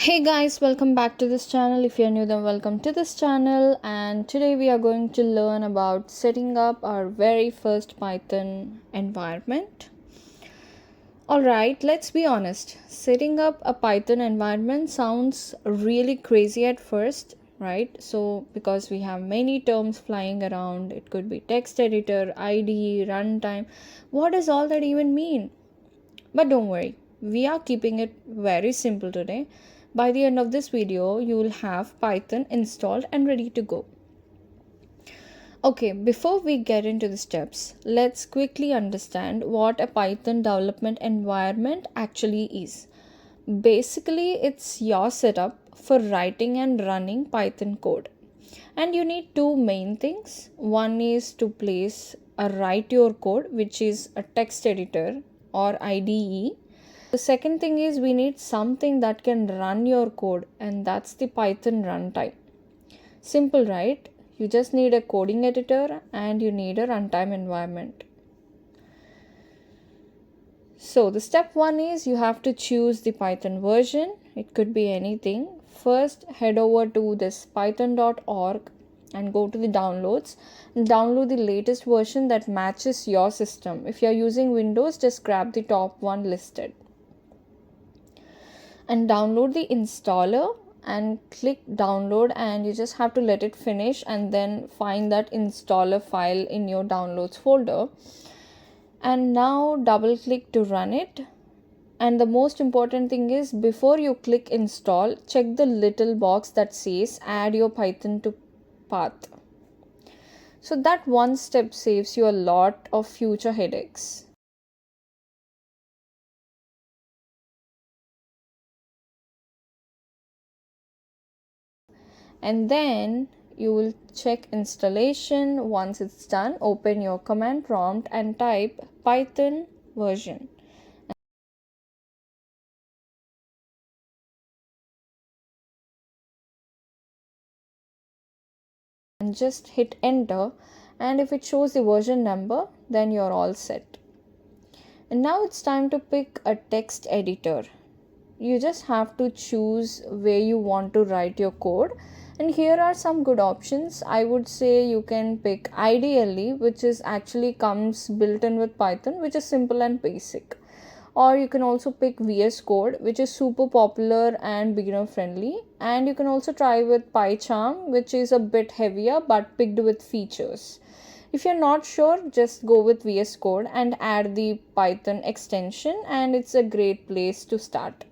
Hey guys, welcome back to this channel. If you're new, then welcome to this channel. And today we are going to learn about setting up our very first Python environment. Alright, let's be honest. Setting up a Python environment sounds really crazy at first, right? So, because we have many terms flying around, it could be text editor, IDE, runtime. What does all that even mean? But don't worry, we are keeping it very simple today. By the end of this video, you will have Python installed and ready to go. Okay, before we get into the steps, let's quickly understand what a Python development environment actually is. Basically, it's your setup for writing and running Python code. And you need two main things. One is to place a write your code, which is a text editor or IDE. The second thing is we need something that can run your code, and that's the Python runtime. Simple, right? You just need a coding editor and you need a runtime environment. So the step one is you have to choose the Python version. It could be anything. First, head over to this python.org and go to the downloads and download the latest version that matches your system. If you're using Windows, just grab the top one listed. And download the installer and click download, and you just have to let it finish and then find that installer file in your downloads folder. And now double click to run it. And the most important thing is before you click install, check the little box that says add your Python to path. So that one step saves you a lot of future headaches. And then you will check installation. Once it's done, open your command prompt and type Python version. And just hit enter, and if it shows the version number, then you're all set. And now it's time to pick a text editor. You just have to choose where you want to write your code, and here are some good options. I would say you can pick IDLE, which is actually comes built in with Python, which is simple and basic. Or you can also pick VS Code, which is super popular and beginner friendly. And you can also try with PyCharm, which is a bit heavier but picked with features. If you're not sure, just go with VS Code and add the Python extension, and it's a great place to start.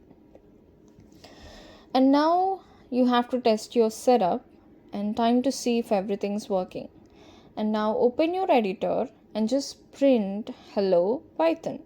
And now you have to test your setup and time to see if everything's working. And now open your editor and just print hello Python.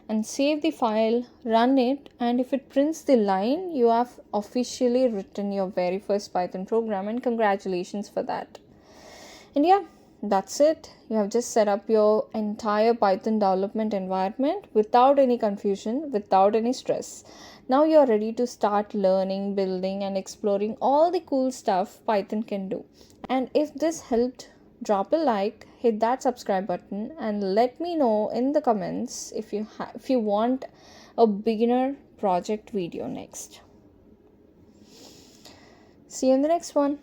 And save the file, run it, and if it prints the line, you have officially written your very first Python program, and congratulations for that. And yeah, That's it. You have just set up your entire Python development environment without any confusion, without any stress. Now you're ready to start learning, building, and exploring all the cool stuff Python can do. And if this helped, drop a like, hit that subscribe button, and let me know in the comments if you want a beginner project video next. See you in the next one.